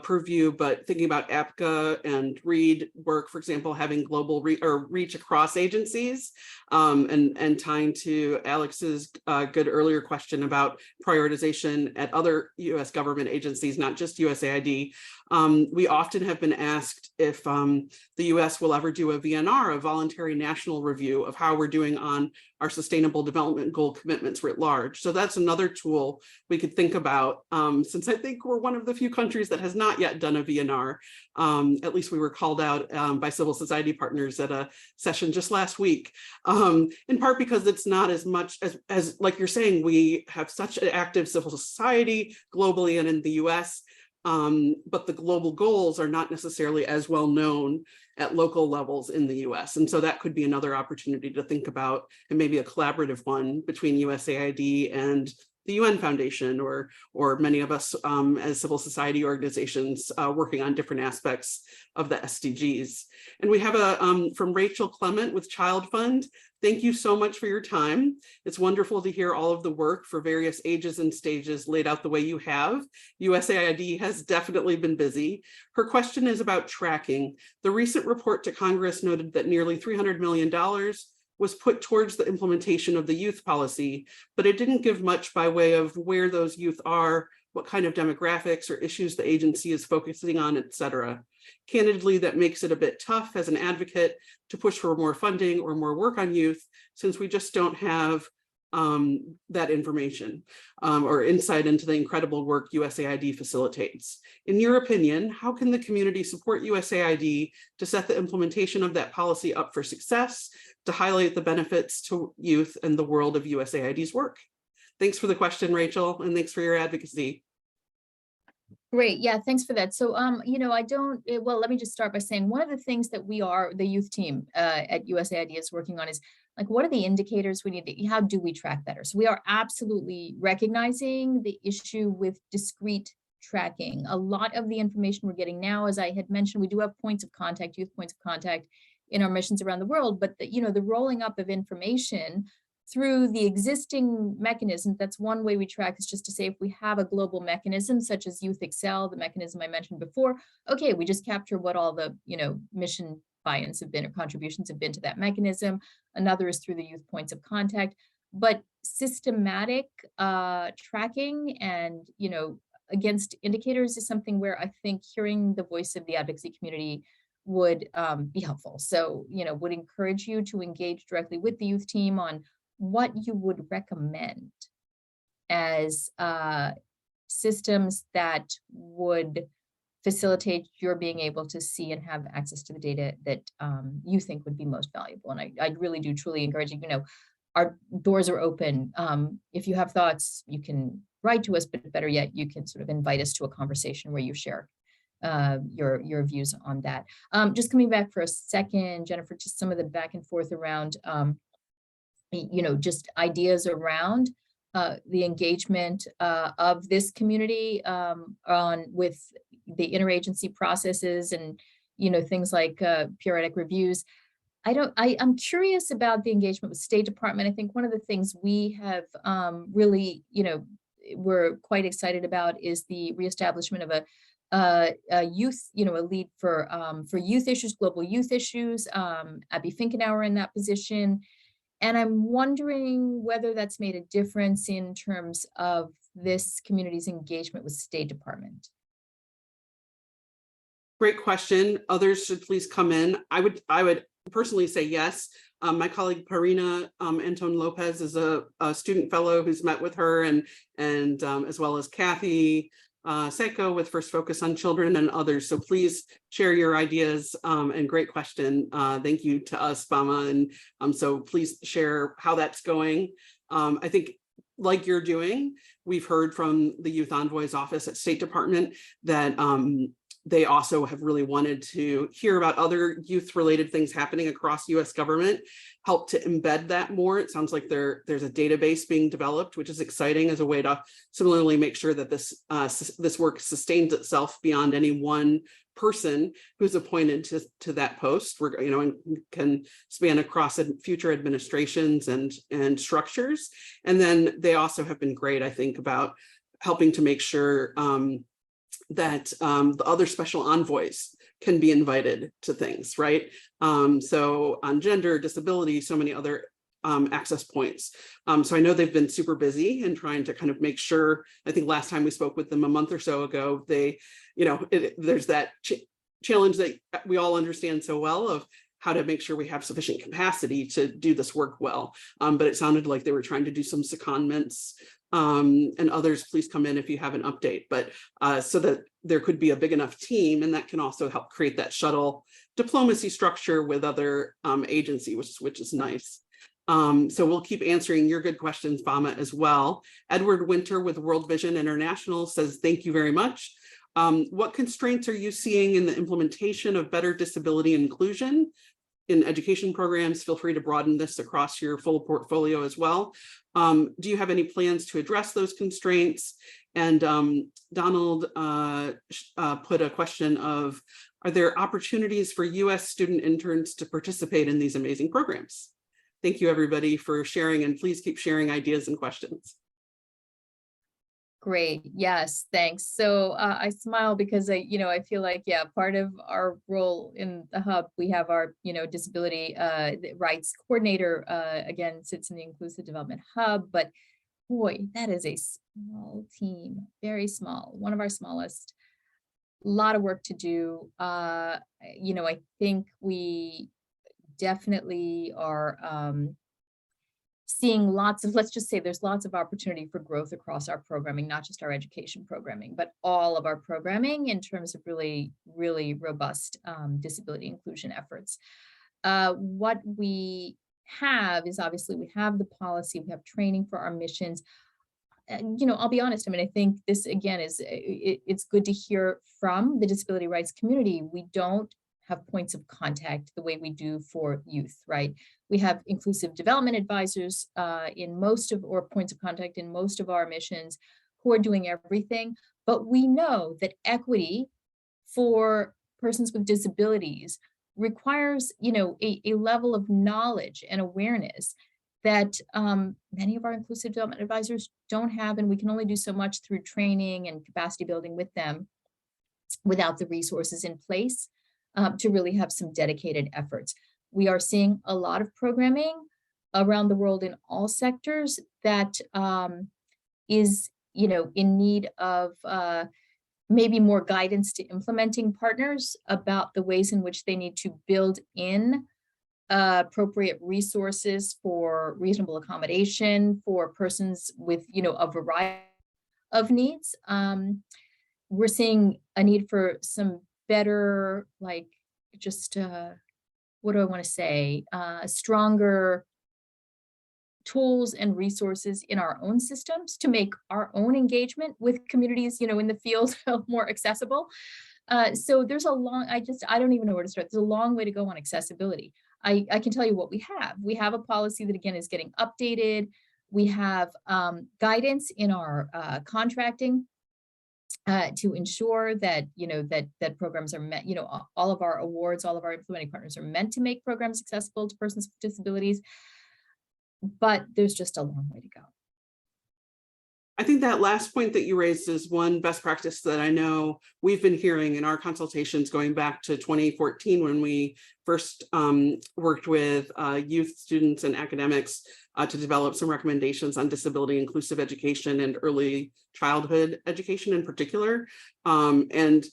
purview, but thinking about APCA and READ work, for example, having global reach across agencies, and tying to Alex's good earlier question about prioritization at other US government agencies, not just USAID. We often have been asked if the US will ever do a VNR, a voluntary national review of how we're doing on our sustainable development goal commitments writ large. So that's another tool we could think about, since I think we're one of the few countries that has not yet done a VNR. At least we were called out by civil society partners at a session just last week, in part because it's not as much as like you're saying, we have such an active civil society globally and in the US, but the global goals are not necessarily as well known at local levels in the US. And so that could be another opportunity to think about, and maybe a collaborative one between USAID and the UN Foundation, or many of us as civil society organizations working on different aspects of the SDGs. And we have a from Rachel Clement with Child Fund. Thank you so much for your time. It's wonderful to hear all of the work for various ages and stages laid out the way you have. USAID has definitely been busy. Her question is about tracking. The recent report to Congress noted that nearly $300 million was put towards the implementation of the youth policy, but it didn't give much by way of where those youth are, what kind of demographics or issues the agency is focusing on, et cetera. Candidly, that makes it a bit tough as an advocate to push for more funding or more work on youth, since we just don't have that information or insight into the incredible work USAID facilitates. In your opinion, how can the community support USAID to set the implementation of that policy up for success, to highlight the benefits to youth and the world of USAID's work? Thanks for the question, Rachel, and thanks for your advocacy. Great. Yeah, thanks for that. So, well, let me just start by saying one of the things that the youth team at USAID is working on is like, what are the indicators we need to, how do we track better? So we are absolutely recognizing the issue with discrete tracking. A lot of the information we're getting now, as I had mentioned, we do have points of contact, youth points of contact in our missions around the world, but the rolling up of information through the existing mechanism. That's one way we track, is just to say, if we have a global mechanism such as Youth Excel, the mechanism I mentioned before, okay, we just capture what all the mission buy-ins have been or contributions have been to that mechanism. Another is through the youth points of contact, but systematic tracking and against indicators is something where I think hearing the voice of the advocacy community would be helpful. So would encourage you to engage directly with the youth team on what you would recommend as systems that would facilitate your being able to see and have access to the data that you think would be most valuable. And I really do truly encourage you, our doors are open. If you have thoughts, you can write to us, but better yet, you can sort of invite us to a conversation where you share your views on that. Just coming back for a second, Jennifer, just some of the back and forth around just ideas around the engagement of this community with the interagency processes and things like periodic reviews. I'm curious about the engagement with State Department. I think one of the things we have really we're quite excited about is the reestablishment of a youth, a lead for youth issues, global youth issues. Abby Finkenauer in that position. And I'm wondering whether that's made a difference in terms of this community's engagement with State Department. Great question. Others should please come in. I would personally say yes. My colleague Parina Anton Lopez is a student fellow who's met with her, and as well as Kathy Seiko with First Focus on Children and others. So please share your ideas, and great question. Thank you to us, Bama. And so please share how that's going. I think like you're doing, we've heard from the Youth Envoy's office at State Department that they also have really wanted to hear about other youth-related things happening across U.S. government, help to embed that more. It sounds like there's a database being developed, which is exciting as a way to similarly make sure that this work sustains itself beyond any one person who's appointed to that post. We're and can span across future administrations and structures. And then they also have been great, I think, about helping to make sure that the other special envoys can be invited to things, right? So on gender, disability, so many other access points. So I know they've been super busy and trying to kind of make sure. I think last time we spoke with them a month or so ago, there's that challenge that we all understand so well of how to make sure we have sufficient capacity to do this work well. But it sounded like they were trying to do some secondments. And others, please come in if you have an update, but so that there could be a big enough team, and that can also help create that shuttle diplomacy structure with other agencies, which is nice. So we'll keep answering your good questions, Bama, as well. Edward Winter with World Vision International says, thank you very much. What constraints are you seeing in the implementation of better disability inclusion in education programs? Feel free to broaden this across your full portfolio as well. Do you have any plans to address those constraints? And Donald put a question of, are there opportunities for US student interns to participate in these amazing programs? Thank you, everybody, for sharing, and please keep sharing ideas and questions. Great. Yes, thanks. So I smile because I feel like, yeah, part of our role in the hub, we have our, disability rights coordinator, again, sits in the Inclusive Development Hub, but boy, that is a small team, very small, one of our smallest, a lot of work to do. I think we definitely are seeing lots of, let's just say there's lots of opportunity for growth across our programming, not just our education programming, but all of our programming in terms of really, really robust disability inclusion efforts. What we have is obviously we have the policy, we have training for our missions. I'll be honest. I mean, I think this again is it's good to hear from the disability rights community. We don't have points of contact the way we do for youth, right? We have inclusive development advisors in most of, or points of contact in most of our missions who are doing everything. But we know that equity for persons with disabilities requires, a level of knowledge and awareness that many of our inclusive development advisors don't have, and we can only do so much through training and capacity building with them without the resources in place to really have some dedicated efforts. We are seeing a lot of programming around the world in all sectors that is, in need of maybe more guidance to implementing partners about the ways in which they need to build in appropriate resources for reasonable accommodation for persons with, a variety of needs. We're seeing a need for some better, like, just, what do I want to say? Stronger tools and resources in our own systems to make our own engagement with communities, in the field more accessible. So there's a long, I don't even know where to start. There's a long way to go on accessibility. I can tell you what we have. We have a policy that, again, is getting updated. We have guidance in our contracting to ensure that, that programs are met, all of our awards, all of our implementing partners are meant to make programs accessible to persons with disabilities. But there's just a long way to go. I think that last point that you raised is one best practice that I know we've been hearing in our consultations going back to 2014 when we first worked with youth, students, and academics to develop some recommendations on disability inclusive education and early childhood education in particular. And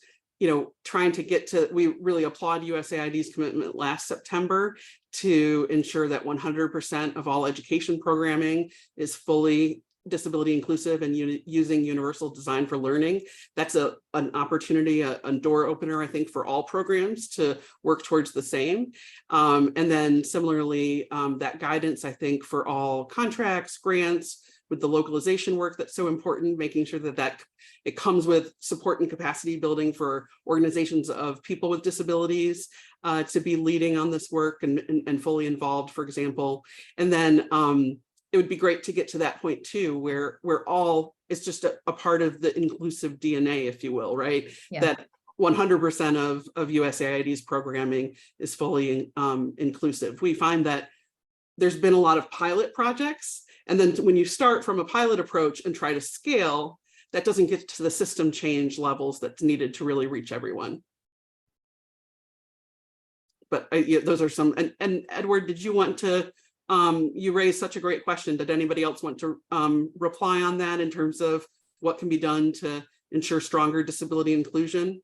trying to get to, we really applaud USAID's commitment last September to ensure that 100% of all education programming is fully disability inclusive and using universal design for learning. That's an opportunity, a door opener, I think, for all programs to work towards the same. And then similarly, that guidance, I think, for all contracts, grants, with the localization work that's so important, making sure that it comes with support and capacity building for organizations of people with disabilities to be leading on this work and fully involved, for example. And then it would be great to get to that point too, where we're all, it's just a part of the inclusive DNA, if you will, right? Yeah. That 100% of USAID's programming is fully inclusive. We find that there's been a lot of pilot projects, and then when you start from a pilot approach and try to scale, that doesn't get to the system change levels that's needed to really reach everyone. But yeah, those are some, and Edward, did you want to, you raised such a great question. Did anybody else want to reply on that in terms of what can be done to ensure stronger disability inclusion?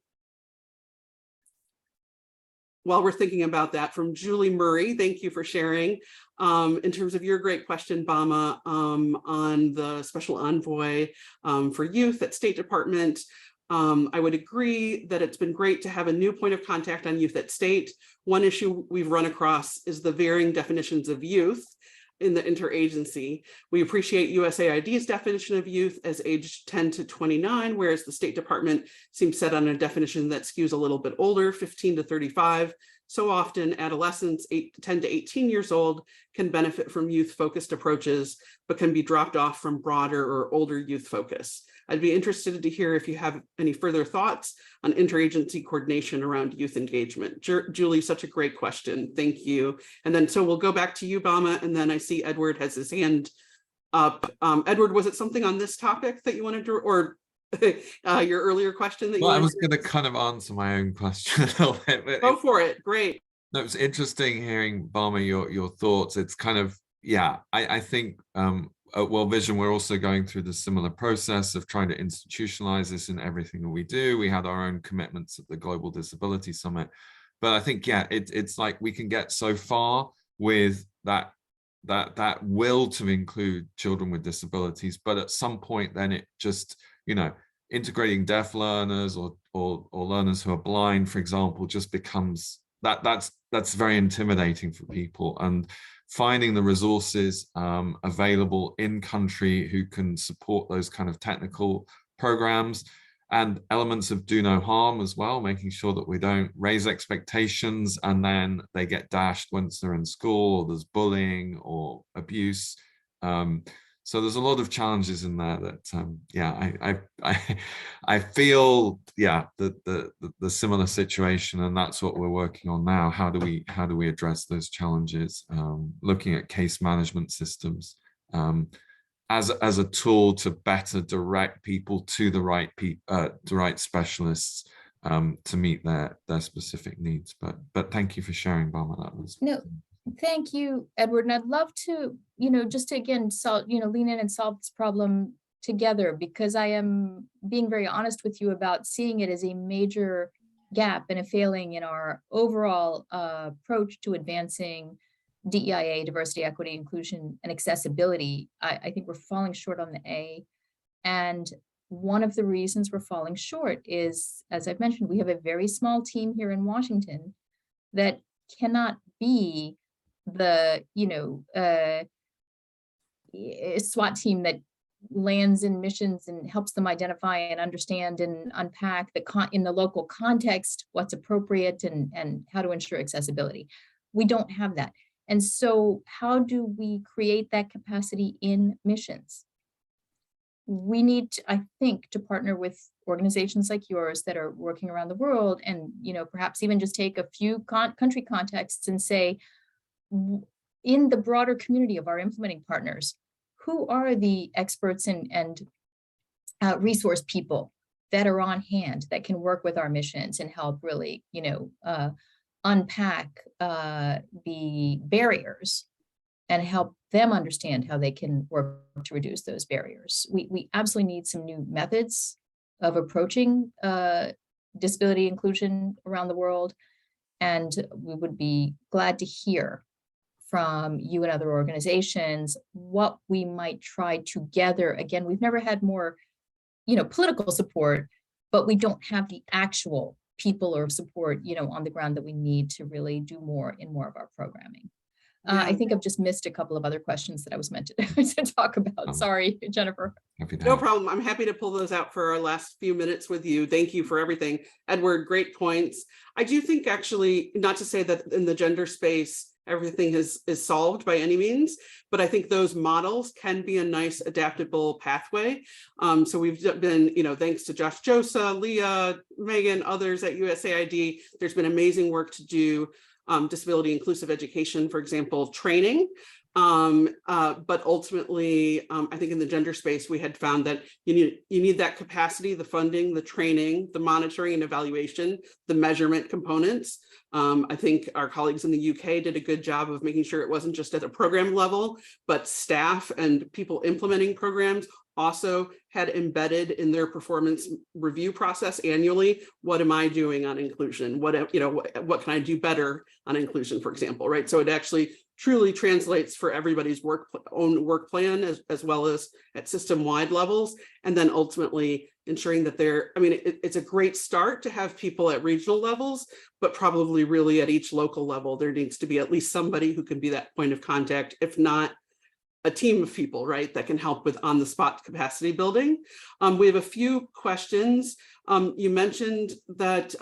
While we're thinking about that, from Julie Murray, thank you for sharing. In terms of your great question, Bama, on the special envoy for youth at State Department, I would agree that it's been great to have a new point of contact on youth at state. One issue we've run across is the varying definitions of youth in the interagency. We appreciate USAID's definition of youth as age 10 to 29, whereas the State Department seems set on a definition that skews a little bit older, 15 to 35. So often adolescents 10 to 18 years old can benefit from youth-focused approaches, but can be dropped off from broader or older youth focus. I'd be interested to hear if you have any further thoughts on interagency coordination around youth engagement. Julie, such a great question. Thank you. And then, so we'll go back to you, Bama, and then I see Edward has his hand up. Edward, was it something on this topic that you wanted to, or your earlier question that you I was going to kind of answer my own question a little bit. Go for it. Great. No, it was interesting hearing, Bama, your thoughts. It's kind of, yeah, I think at World Vision, we're also going through the similar process of trying to institutionalize this in everything that we do. We had our own commitments at the Global Disability Summit. But I think, yeah, it's like we can get so far with that will to include children with disabilities, but at some point then it just, integrating deaf learners or learners who are blind, for example, just becomes that's very intimidating for people. And finding the resources available in country who can support those kind of technical programs, and elements of do no harm as well, making sure that we don't raise expectations and then they get dashed once they're in school, or there's bullying or abuse. So there's a lot of challenges in there that, yeah, I feel, yeah, the similar situation, and that's what we're working on now. How do we address those challenges? Looking at case management systems as a tool to better direct people to the right specialists to meet their specific needs. But thank you for sharing, Bama. That was Thank you, Edward. And I'd love to, just to again, lean in and solve this problem together, because I am being very honest with you about seeing it as a major gap and a failing in our overall approach to advancing DEIA, diversity, equity, inclusion, and accessibility. I think we're falling short on the A. And one of the reasons we're falling short is, as I've mentioned, we have a very small team here in Washington that cannot be the SWAT team that lands in missions and helps them identify and understand and unpack in the local context what's appropriate and how to ensure accessibility. We don't have that. And so how do we create that capacity in missions? We need, I think, to partner with organizations like yours that are working around the world, and perhaps even just take a few country contexts and say, in the broader community of our implementing partners, who are the experts and resource people that are on hand that can work with our missions and help really, unpack the barriers and help them understand how they can work to reduce those barriers. We absolutely need some new methods of approaching disability inclusion around the world. And we would be glad to hear from you and other organizations what we might try together. Again, we've never had more, political support, but we don't have the actual people or support, on the ground that we need to really do more in more of our programming. Yeah. I think I've just missed a couple of other questions that I was meant to talk about. Sorry, Jennifer. No problem. I'm happy to pull those out for our last few minutes with you. Thank you for everything. Edward, great points. I do think, actually, not to say that in the gender space, everything is solved by any means, but I think those models can be a nice adaptable pathway. So we've been, thanks to Josh Josa, Leah, Megan, others at USAID, there's been amazing work to do disability inclusive education, for example, training. But ultimately, I think in the gender space, we had found that you need that capacity, the funding, the training, the monitoring and evaluation, the measurement components. I think our colleagues in the UK did a good job of making sure it wasn't just at a program level, but staff and people implementing programs also had embedded in their performance review process annually, what am I doing on inclusion? What can I do better on inclusion, for example, right? So it actually truly translates for everybody's own work plan as well as at system-wide levels. And then ultimately ensuring that it's a great start to have people at regional levels, but probably really at each local level, there needs to be at least somebody who can be that point of contact, if not a team of people, right, that can help with on-the-spot capacity building. We have a few questions. You mentioned that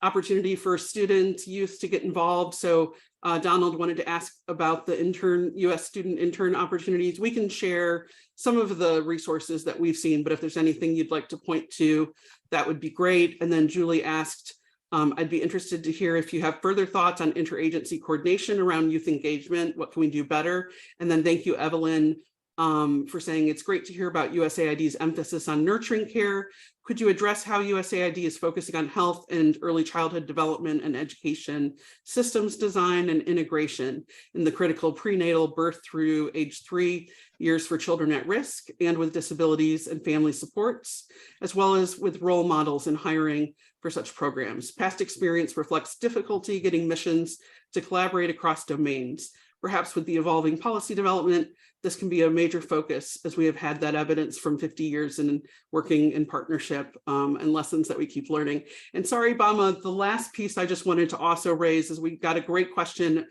opportunity for student youth to get involved. So Donald wanted to ask about the U.S. student intern opportunities. We can share some of the resources that we've seen, but if there's anything you'd like to point to, that would be great. And then Julie asked, I'd be interested to hear if you have further thoughts on interagency coordination around youth engagement. What can we do better? And then thank you, Evelyn, for saying it's great to hear about USAID's emphasis on nurturing care. Could you address how USAID is focusing on health and early childhood development and education, systems design and integration in the critical prenatal birth through age 3 years for children at risk and with disabilities and family supports, as well as with role models in hiring for such programs? Past experience reflects difficulty getting missions to collaborate across domains. Perhaps with the evolving policy development, this can be a major focus, as we have had that evidence from 50 years in working in partnership and lessons that we keep learning. And sorry, Bama, the last piece I just wanted to also raise is we got a great question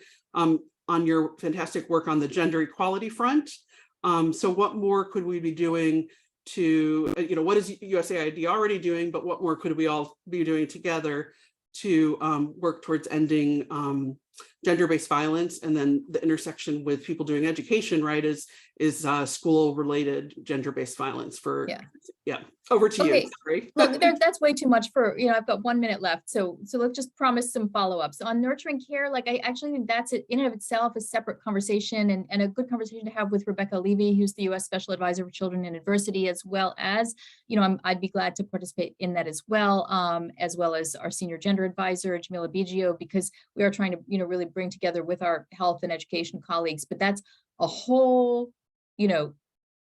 on your fantastic work on the gender equality front. So what more could we be doing to, what is USAID already doing, but what more could we all be doing together to work towards ending gender-based violence, and then the intersection with people doing education, right, is school-related gender-based violence for, over to you, sorry. Look, that's way too much for, I've got 1 minute left. So let's just promise some follow-ups. On nurturing care, like I actually think that's in and of itself a separate conversation, and a good conversation to have with Rebecca Levy, who's the U.S. Special Advisor for Children in Adversity, as well as, I'd be glad to participate in that as well as our Senior Gender Advisor, Jamila Biggio, because we are trying to, really bring together with our health and education colleagues, but that's a whole,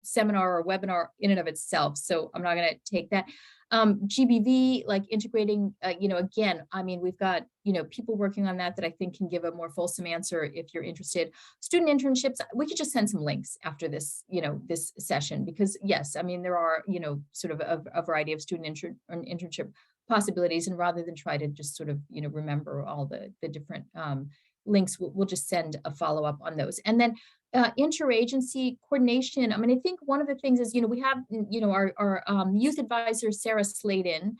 seminar or webinar in and of itself. So I'm not going to take that. GBV, like integrating, again, I mean, we've got, people working on that I think can give a more fulsome answer if you're interested. Student internships, we could just send some links after this, this session, because yes, I mean, there are, sort of a variety of student internship possibilities, and rather than try to just sort of, remember all the different links, we'll just send a follow-up on those. And then interagency coordination. I mean, I think one of the things is, we have, our youth advisor, Sarah Sladen,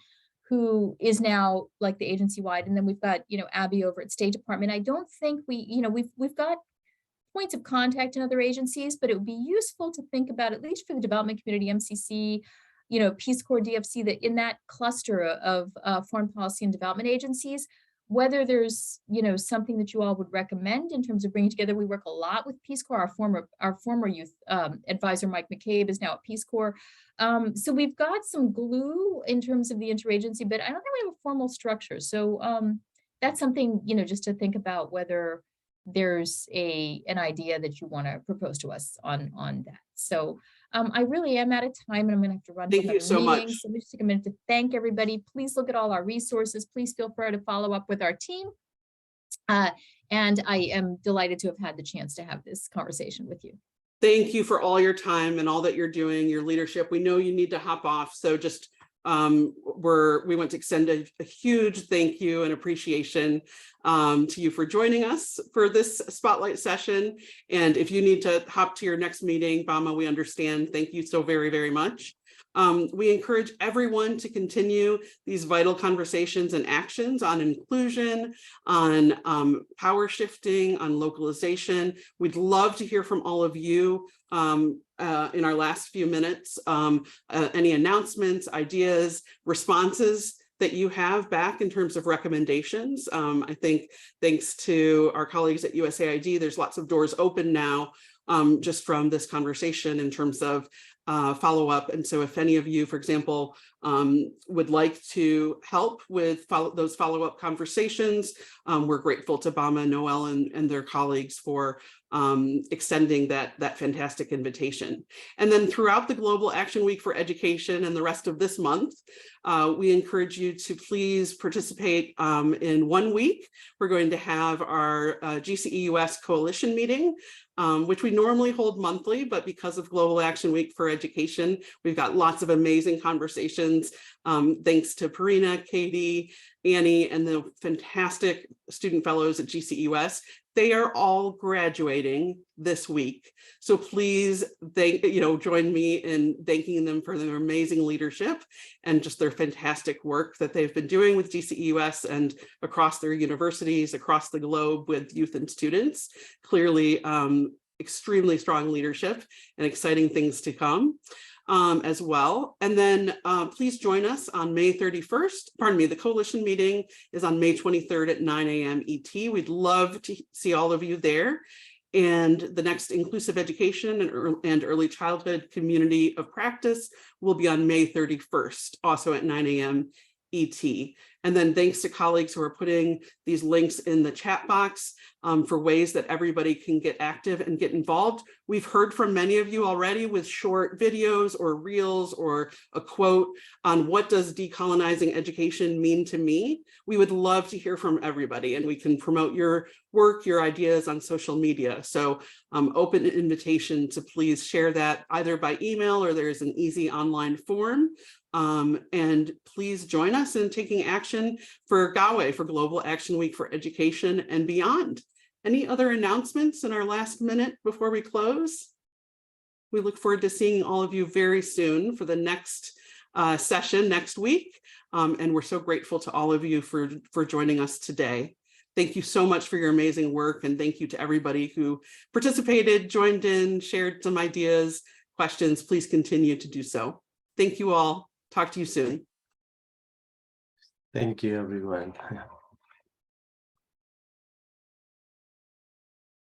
who is now like the agency-wide, and then we've got, Abby over at State Department. I don't think we've got points of contact in other agencies, but it would be useful to think about, at least for the development community, MCC, Peace Corps, DFC, that in that cluster of foreign policy and development agencies, whether there's, something that you all would recommend in terms of bringing together. We work a lot with Peace Corps. Our former youth advisor, Mike McCabe, is now at Peace Corps. So we've got some glue in terms of the interagency, but I don't think we have a formal structure. So that's something, just to think about whether there's an idea that you want to propose to us on that. So I really am out of time, and I'm going to have to run. Thank you so much. So let me just take a minute to thank everybody. Please look at all our resources. Please feel free to follow up with our team. And I am delighted to have had the chance to have this conversation with you. Thank you for all your time and all that you're doing, your leadership. We know you need to hop off, so just we want to extend a huge thank you and appreciation to you for joining us for this spotlight session. And if you need to hop to your next meeting, Bama, we understand. Thank you so very, very much. We encourage everyone to continue these vital conversations and actions on inclusion, on power shifting, on localization. We'd love to hear from all of you in our last few minutes, any announcements, ideas, responses that you have back in terms of recommendations. I think thanks to our colleagues at USAID, there's lots of doors open now just from this conversation in terms of follow up. And so if any of you, for example, would like to help with those follow up conversations, we're grateful to Bama, Noel, and their colleagues for extending that fantastic invitation. And then throughout the Global Action Week for Education and the rest of this month, we encourage you to please participate in 1 week. We're going to have our GCE-US coalition meeting, which we normally hold monthly, but because of Global Action Week for Education, we've got lots of amazing conversations. Thanks to Parina, Katie, Annie, and the fantastic student fellows at GCE-US. They are all graduating this week. So please join me in thanking them for their amazing leadership and just their fantastic work that they've been doing with GCE-US and across their universities, across the globe with youth and students. Clearly, extremely strong leadership and exciting things to come. As well. And then please join us on May 31st. Pardon me, the coalition meeting is on May 23rd at 9 a.m. ET. We'd love to see all of you there. And the next Inclusive Education and Early Childhood Community of Practice will be on May 31st, also at 9 a.m. ET. And then thanks to colleagues who are putting these links in the chat box for ways that everybody can get active and get involved. We've heard from many of you already with short videos or reels or a quote on what does decolonizing education mean to me. We would love to hear from everybody, and we can promote your work, your ideas on social media. So open invitation to please share that either by email or there's an easy online form. And please join us in taking action for GAWE, for Global Action Week for Education and beyond. Any other announcements in our last minute before we close? We look forward to seeing all of you very soon for the next session next week. And we're so grateful to all of you for joining us today. Thank you so much for your amazing work. And thank you to everybody who participated, joined in, shared some ideas, questions. Please continue to do so. Thank you all. Talk to you soon. Thank you, everyone.